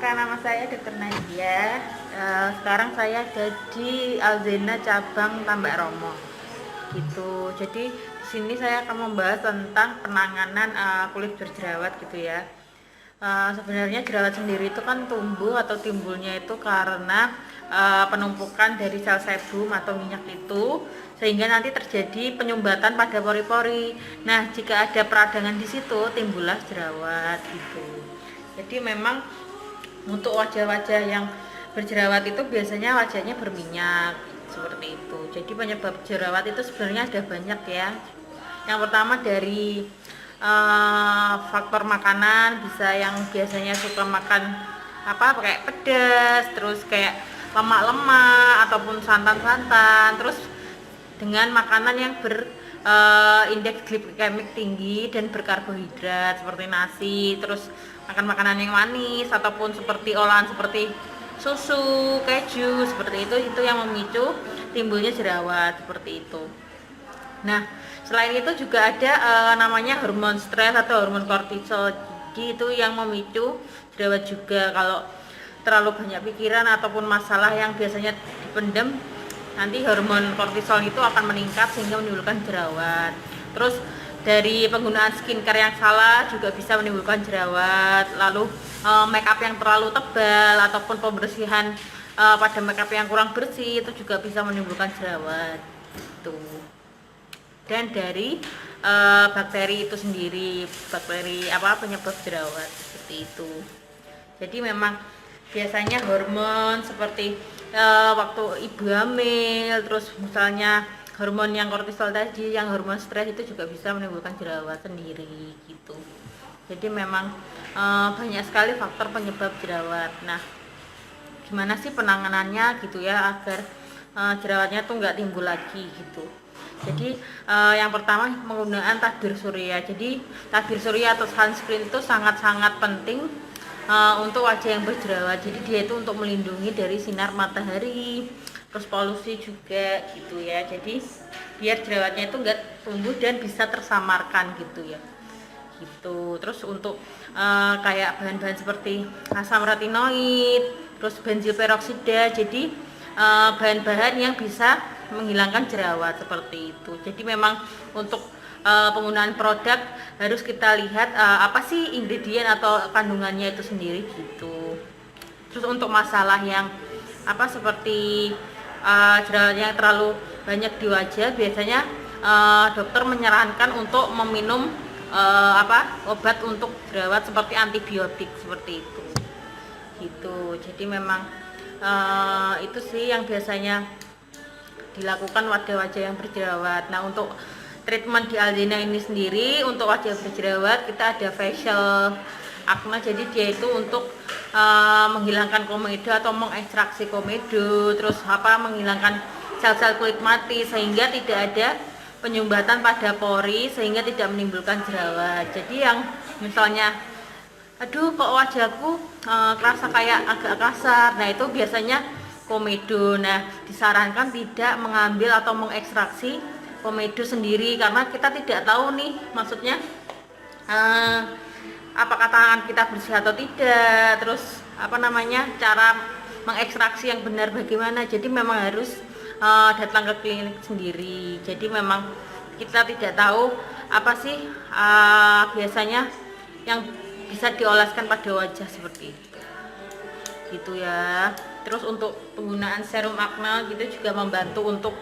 perkenalkan, nama saya Dr. Nadia. Sekarang saya ada di Alzena cabang Tambak Romo. Gitu. Jadi di sini saya akan membahas tentang penanganan kulit berjerawat gitu ya. Sebenarnya jerawat sendiri itu kan tumbuh atau timbulnya itu karena penumpukan dari sel sebum atau minyak itu, sehingga nanti terjadi penyumbatan pada pori-pori. Nah, jika ada peradangan di situ timbullah jerawat gitu. Jadi memang untuk wajah-wajah yang berjerawat itu biasanya wajahnya berminyak seperti itu. Jadi penyebab jerawat itu sebenarnya ada banyak ya. Yang pertama dari faktor makanan, bisa yang biasanya suka makan kayak pedas, terus kayak lemak-lemak ataupun santan-santan, terus dengan makanan yang indeks glikemik tinggi dan berkarbohidrat seperti nasi, terus makan makanan yang manis ataupun seperti olahan seperti susu, keju, seperti itu yang memicu timbulnya jerawat seperti itu. Nah, selain itu juga ada namanya hormon stres atau hormon kortisol. Jadi itu yang memicu jerawat juga. Kalau terlalu banyak pikiran ataupun masalah yang biasanya dipendam, nanti hormon kortisol itu akan meningkat sehingga menimbulkan jerawat. Terus dari penggunaan skincare yang salah juga bisa menimbulkan jerawat. Lalu make up yang terlalu tebal ataupun pembersihan pada make up yang kurang bersih itu juga bisa menimbulkan jerawat. Tuh. Dan dari bakteri itu sendiri, bakteri penyebab jerawat seperti itu. Jadi memang biasanya hormon seperti waktu ibu hamil, terus misalnya hormon yang kortisol tadi, yang hormon stres itu juga bisa menimbulkan jerawat sendiri gitu. Jadi memang banyak sekali faktor penyebab jerawat. Nah, gimana sih penanganannya gitu ya agar jerawatnya tuh nggak timbul lagi gitu. Jadi yang pertama penggunaan tabir surya. Jadi tabir surya atau sunscreen itu sangat-sangat penting untuk wajah yang berjerawat. Jadi dia itu untuk melindungi dari sinar matahari, terus polusi juga gitu ya. Jadi biar jerawatnya itu enggak tumbuh dan bisa tersamarkan gitu ya. Gitu. Terus untuk kayak bahan-bahan seperti asam retinoid, terus benzil peroksida. Jadi bahan-bahan yang bisa menghilangkan jerawat seperti itu. Jadi memang untuk penggunaan produk harus kita lihat apa sih ingredient atau kandungannya itu sendiri gitu. Terus untuk masalah yang seperti jerawat yang terlalu banyak di wajah, biasanya dokter menyarankan untuk meminum obat untuk jerawat seperti antibiotik seperti itu gitu. Jadi memang itu sih yang biasanya dilakukan wajah-wajah yang berjerawat. Nah, untuk treatment di Alzena ini sendiri untuk wajah berjerawat kita ada facial acne. Jadi dia itu untuk menghilangkan komedo atau mengekstraksi komedo, terus menghilangkan sel-sel kulit mati sehingga tidak ada penyumbatan pada pori sehingga tidak menimbulkan jerawat. Jadi yang misalnya aduh kok wajahku kerasa kayak agak kasar, nah itu biasanya komedo. Nah, disarankan tidak mengambil atau mengekstraksi komedo sendiri karena kita tidak tahu nih maksudnya apakah tangan kita bersih atau tidak, terus cara mengekstraksi yang benar bagaimana. Jadi memang harus datang ke klinik sendiri. Jadi memang kita tidak tahu apa sih biasanya yang bisa dioleskan pada wajah seperti itu gitu ya. Terus untuk penggunaan serum acne gitu juga membantu untuk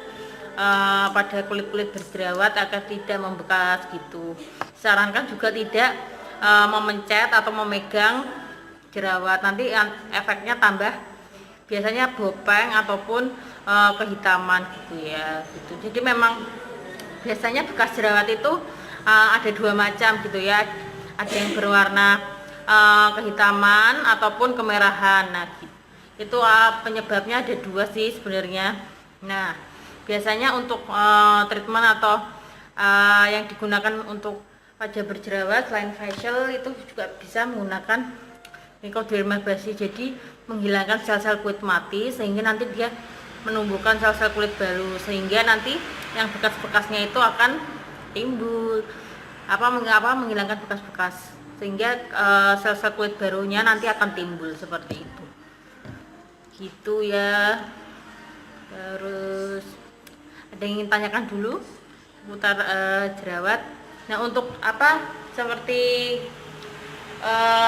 pada kulit-kulit berjerawat agar tidak membekas gitu. Sarankan juga tidak memencet atau memegang jerawat, nanti efeknya tambah biasanya bopeng ataupun kehitaman gitu ya gitu. Jadi memang biasanya bekas jerawat itu ada dua macam gitu ya. Ada yang berwarna kehitaman ataupun kemerahan. Nah, itu penyebabnya ada dua sih sebenarnya. Nah, biasanya untuk treatment atau yang digunakan untuk wajah berjerawat selain facial itu juga bisa menggunakan microdermabrasion. Jadi menghilangkan sel-sel kulit mati sehingga nanti dia menumbuhkan sel-sel kulit baru, sehingga nanti yang bekas-bekasnya itu akan timbul menghilangkan bekas-bekas sehingga sel-sel kulit barunya nanti akan timbul seperti itu gitu ya. Terus ada yang ingin tanyakan dulu seputar jerawat? Nah, untuk apa seperti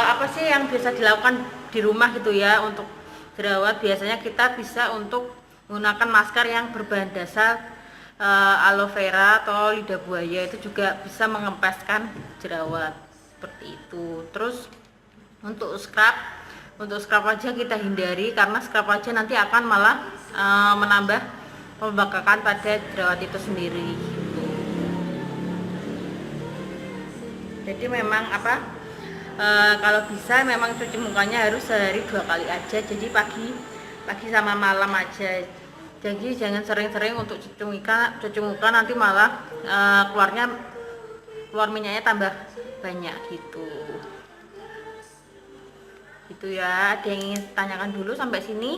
apa sih yang bisa dilakukan di rumah gitu ya untuk jerawat? Biasanya kita bisa untuk menggunakan masker yang berbahan dasar aloe vera atau lidah buaya, itu juga bisa mengempeskan jerawat seperti itu. Terus untuk scrub aja kita hindari, karena scrub aja nanti akan malah menambah pembengkakan pada jerawat itu sendiri. Jadi memang apa, kalau bisa memang cuci mukanya harus sehari 2 kali aja, jadi pagi sama malam aja. Jadi jangan sering-sering untuk cuci muka nanti malah keluar minyaknya tambah banyak gitu. Gitu ya. Ada yang ingin tanyakan dulu sampai sini?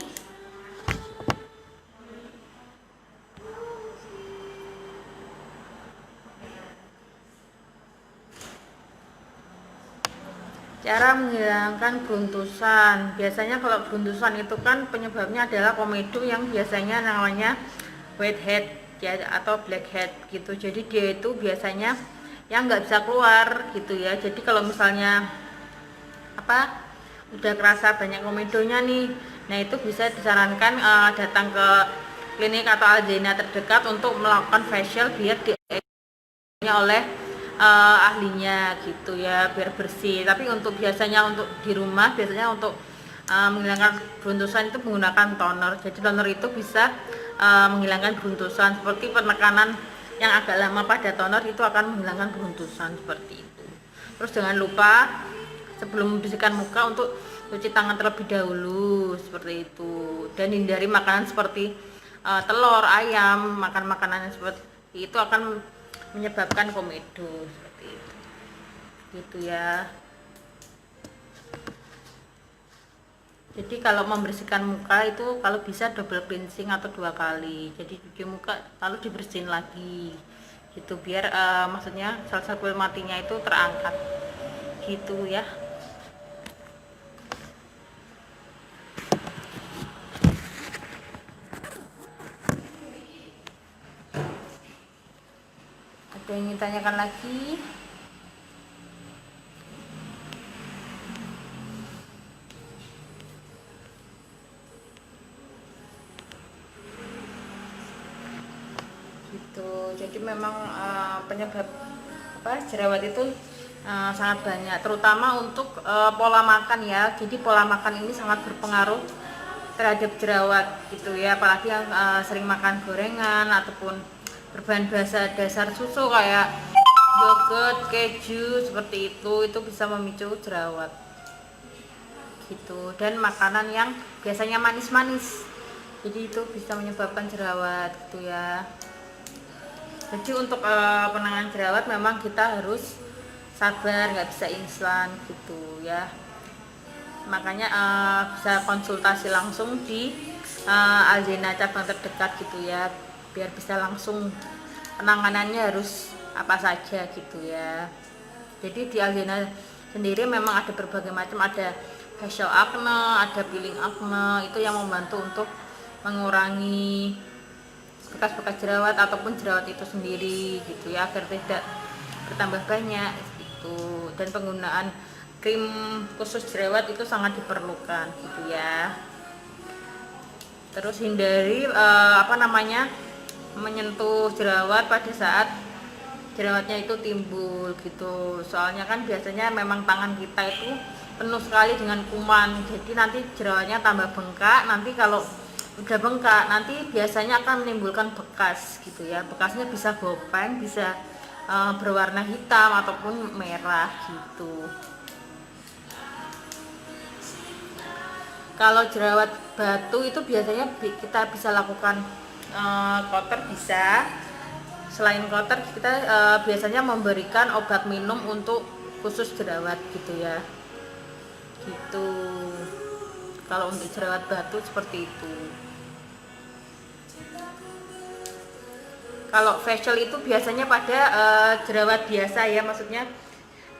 Cara menghilangkan beruntusan. Biasanya kalau beruntusan itu kan penyebabnya adalah komedo yang biasanya namanya whitehead ya, atau blackhead gitu. Jadi dia itu biasanya yang nggak bisa keluar gitu ya. Jadi kalau misalnya apa udah kerasa banyak komedonya nih, nah itu bisa disarankan datang ke klinik atau Alzheimer terdekat untuk melakukan facial biar oleh ahlinya gitu ya, biar bersih. Tapi untuk biasanya untuk di rumah, biasanya untuk menghilangkan beruntusan itu menggunakan toner. Jadi toner itu bisa menghilangkan beruntusan, seperti penekanan yang agak lama pada toner itu akan menghilangkan beruntusan seperti itu. Terus jangan lupa sebelum membersihkan muka untuk cuci tangan terlebih dahulu seperti itu, dan hindari makanan seperti telur, ayam, makan makanan yang seperti itu akan menyebabkan komedo seperti itu gitu ya. Jadi kalau membersihkan muka itu kalau bisa double cleansing atau 2 kali, jadi cuci muka lalu dibersihin lagi gitu, biar maksudnya sel-sel kulit matinya itu terangkat gitu ya. Ada yang ingin tanyakan lagi? Gitu. Jadi memang penyebab jerawat itu sangat banyak, terutama untuk pola makan ya. Jadi pola makan ini sangat berpengaruh terhadap jerawat gitu ya, apalagi yang sering makan gorengan ataupun berbahan dasar susu kayak yogurt, keju seperti itu bisa memicu jerawat gitu. Dan makanan yang biasanya manis-manis, jadi itu bisa menyebabkan jerawat gitu ya. Jadi untuk penanganan jerawat memang kita harus sabar, nggak bisa instan gitu ya. Makanya bisa konsultasi langsung di Alzheimer cabang terdekat gitu ya, biar bisa langsung penanganannya harus apa saja gitu ya. Jadi di Alzheimer sendiri memang ada berbagai macam, ada facial acne, ada peeling acne, itu yang membantu untuk mengurangi bekas-bekas jerawat ataupun jerawat itu sendiri gitu ya, agar tidak bertambah banyak itu. Dan penggunaan krim khusus jerawat itu sangat diperlukan gitu ya. Terus hindari menyentuh jerawat pada saat jerawatnya itu timbul gitu, soalnya kan biasanya memang tangan kita itu penuh sekali dengan kuman, jadi nanti jerawatnya tambah bengkak. Nanti kalau udah bengkak nanti biasanya akan menimbulkan bekas gitu ya, bekasnya bisa bopeng, bisa berwarna hitam ataupun merah gitu. Kalau jerawat batu itu biasanya kita bisa lakukan kotor bisa. Selain kotor kita biasanya memberikan obat minum untuk khusus jerawat gitu ya. Gitu. Kalau untuk jerawat batu seperti itu. Kalau facial itu biasanya pada jerawat biasa ya, maksudnya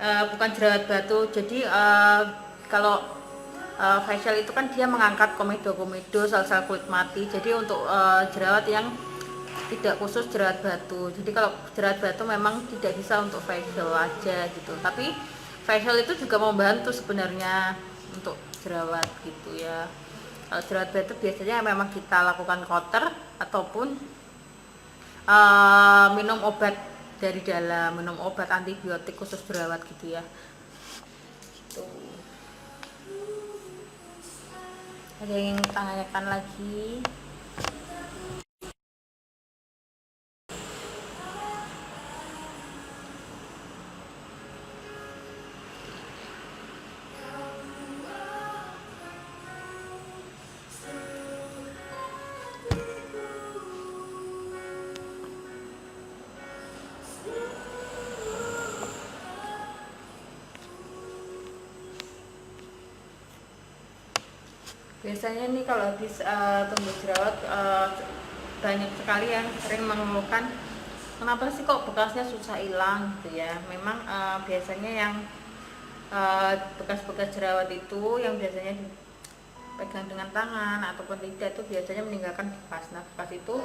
bukan jerawat batu. Jadi kalau facial itu kan dia mengangkat komedo-komedo, sel-sel kulit mati. Jadi untuk jerawat yang tidak khusus jerawat batu. Jadi kalau jerawat batu memang tidak bisa untuk facial aja gitu. Tapi facial itu juga membantu sebenarnya untuk jerawat gitu ya. Kalau jerawat batu biasanya memang kita lakukan counter ataupun minum obat dari dalam, minum obat antibiotik khusus jerawat gitu ya. Gitu. Ada yang tanyakan lagi? Biasanya nih kalau habis tumbuh jerawat banyak sekali yang sering mengeluhkan kenapa sih kok bekasnya susah hilang gitu ya. Memang biasanya yang bekas-bekas jerawat itu yang biasanya dipegang dengan tangan ataupun tidak itu biasanya meninggalkan bekas. Nah bekas itu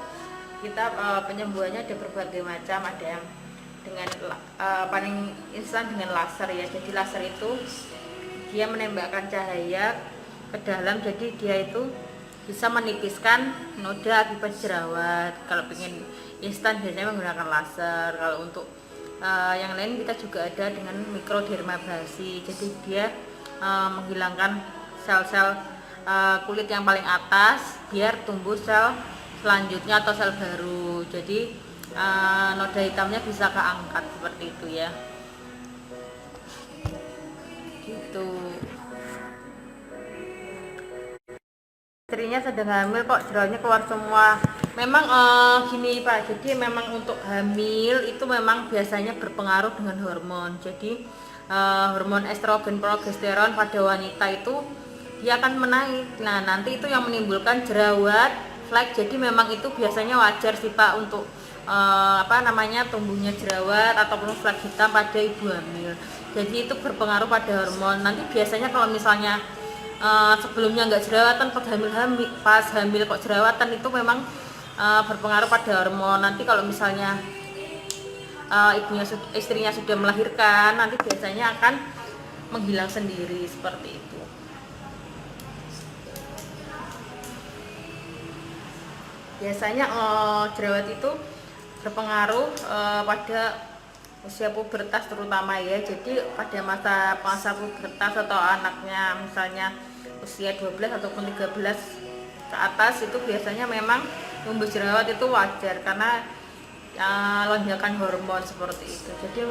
kita penyembuhannya ada berbagai macam, ada yang dengan paling instan dengan laser ya. Jadi laser itu dia menembakkan cahaya ke dalam, jadi dia itu bisa menipiskan noda akibat jerawat. Kalau pengen instan biasanya menggunakan laser. Kalau untuk yang lain kita juga ada dengan mikrodermabrasi, jadi dia menghilangkan sel-sel kulit yang paling atas biar tumbuh sel selanjutnya atau sel baru. Jadi noda hitamnya bisa keangkat seperti itu ya. Gitu. Istrinya sedang hamil kok jerawatnya keluar semua. Memang gini Pak, jadi memang untuk hamil itu memang biasanya berpengaruh dengan hormon. Jadi hormon estrogen, progesteron pada wanita itu dia akan menaik. Nah nanti itu yang menimbulkan jerawat, flek. Jadi memang itu biasanya wajar sih Pak untuk tumbuhnya jerawat ataupun flek hitam pada ibu hamil. Jadi itu berpengaruh pada hormon. Nanti biasanya kalau misalnya sebelumnya nggak jerawatan pas hamil kok jerawatan, itu memang berpengaruh pada hormon. Nanti kalau misalnya istrinya sudah melahirkan, nanti biasanya akan menghilang sendiri seperti itu. Biasanya jerawat itu berpengaruh pada usia pubertas terutama ya. Jadi pada masa pubertas atau anaknya misalnya usia 12 ataupun 13 ke atas, itu biasanya memang tumbuh jerawat itu wajar karena lonjakan hormon seperti itu. Jadi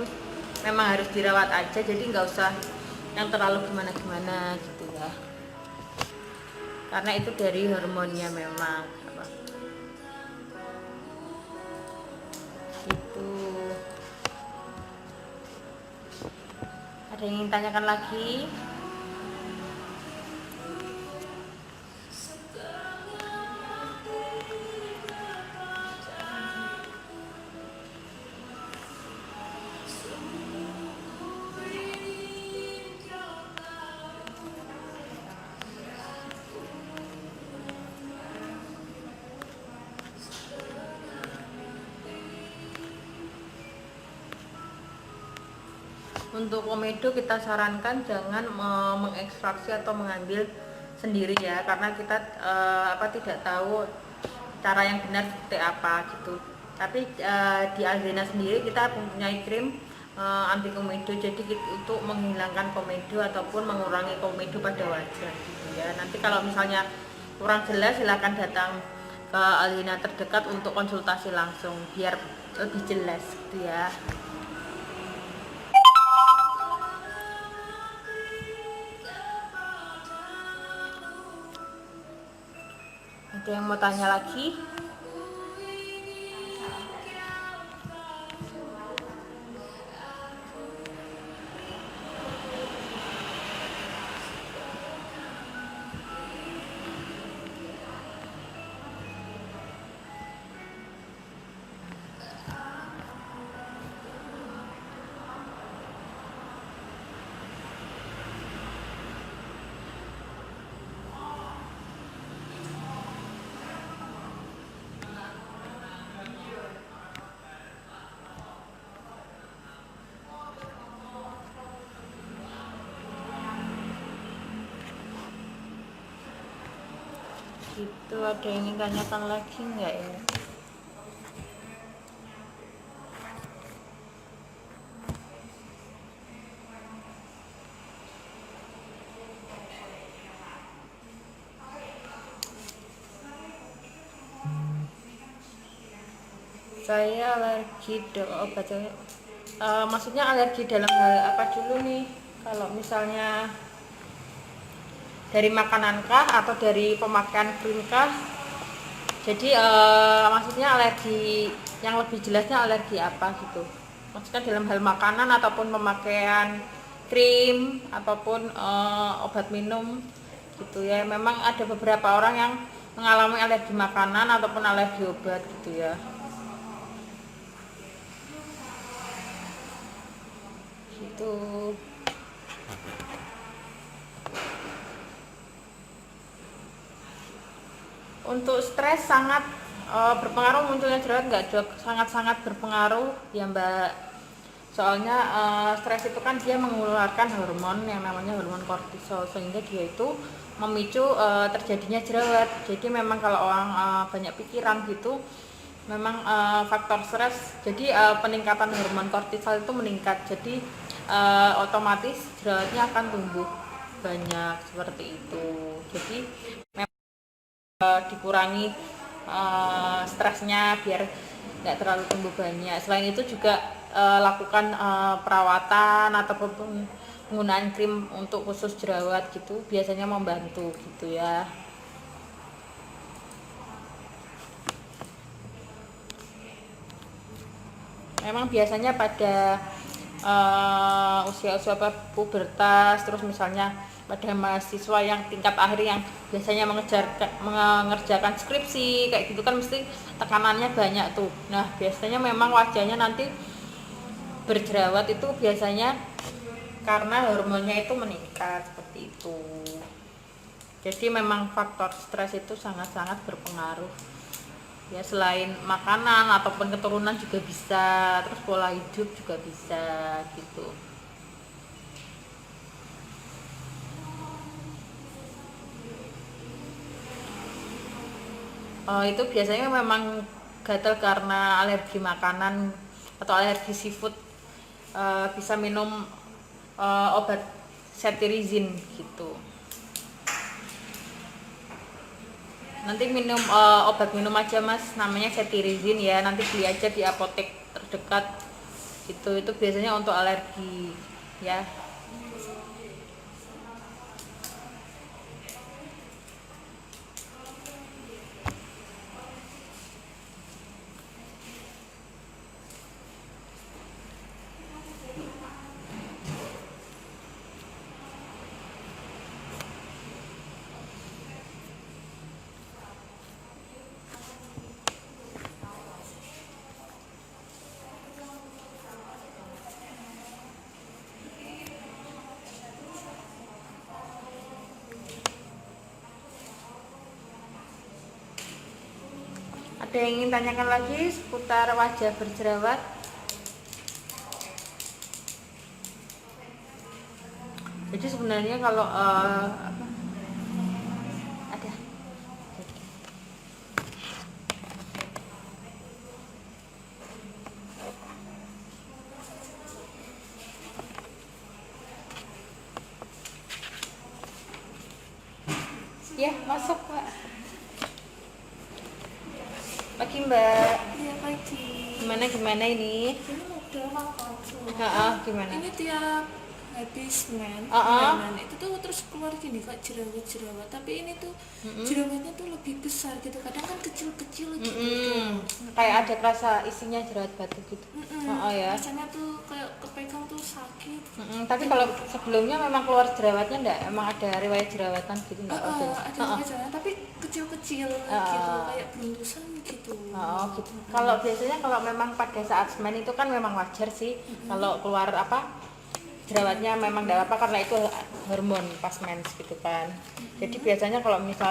memang harus dirawat aja, jadi nggak usah yang terlalu gimana-gimana gitu ya, karena itu dari hormonnya memang gitu. Ada yang ingin tanyakan lagi? Untuk komedo kita sarankan jangan mengekstraksi atau mengambil sendiri ya, karena kita tidak tahu cara yang benar seperti apa gitu. Tapi di Alzena sendiri kita mempunyai krim anti komedo, jadi untuk menghilangkan komedo ataupun mengurangi komedo pada wajah gitu ya. Nanti kalau misalnya kurang jelas silahkan datang ke Alzena terdekat untuk konsultasi langsung biar lebih jelas gitu ya. Ada yang mau tanya lagi? Gitu, ada yang ingin tanyakan lagi nggak ya? Saya alergi obat. Maksudnya alergi dalam hal apa dulu nih? Kalau misalnya dari makanan kah atau dari pemakaian krim kah? Jadi maksudnya alergi yang lebih jelasnya alergi apa gitu? Maksudnya dalam hal makanan ataupun pemakaian krim ataupun obat minum gitu ya. Memang ada beberapa orang yang mengalami alergi makanan ataupun alergi obat gitu ya. Gitu. Untuk stres sangat berpengaruh munculnya jerawat, nggak dok? Sangat-sangat berpengaruh ya Mbak. Soalnya stres itu kan dia mengeluarkan hormon yang namanya hormon kortisol, sehingga dia itu memicu terjadinya jerawat. Jadi memang kalau orang banyak pikiran gitu, memang faktor stres, jadi peningkatan hormon kortisol itu meningkat, jadi otomatis jerawatnya akan tumbuh banyak seperti itu. Jadi dikurangi stresnya biar nggak terlalu tumbuh banyak. Selain itu juga lakukan perawatan ataupun penggunaan krim untuk khusus jerawat gitu, biasanya membantu gitu ya. Memang biasanya pada usia-usia pubertas, terus misalnya pada mahasiswa yang tingkat akhir yang biasanya mengerjakan skripsi kayak gitu kan mesti tekanannya banyak tuh. Nah biasanya memang wajahnya nanti berjerawat itu biasanya karena hormonnya itu meningkat seperti itu. Jadi memang faktor stres itu sangat-sangat berpengaruh ya, selain makanan ataupun keturunan juga bisa, terus pola hidup juga bisa gitu. Itu biasanya memang gatal karena alergi makanan atau alergi seafood. Bisa minum obat cetirizine gitu. Nanti minum obat minum aja mas, namanya cetirizine ya, nanti beli aja di apotek terdekat gitu. Itu biasanya untuk alergi ya. Ada yang ingin tanyakan lagi seputar wajah berjerawat? Jadi sebenarnya kalau apa, ada ya, masuk pak. Pagi mbak. Iya pagi. Gimana ini? Ini udah makan Gimana? Ini tiap habis men, itu tuh terus keluar gini kak jerawat-jerawat. Tapi ini tuh jerawatnya tuh lebih besar gitu. Kadang kan kecil-kecil gitu. Kayak ada rasa isinya jerawat batu gitu. Ya. Rasanya tuh kayak kepegang tuh sakit. Tapi kalau sebelumnya memang keluar jerawatnya enggak? Emang ada riwayat jerawatan gitu enggak? Ada jerawat tapi kecil-kecil gitu, kayak beruntusan gitu. Gitu. Kalau biasanya kalau memang pada saat semen itu kan memang wajar sih kalau keluar apa jerawatnya, memang enggak apa karena itu hormon pas mens gitu kan. Jadi biasanya kalau misalnya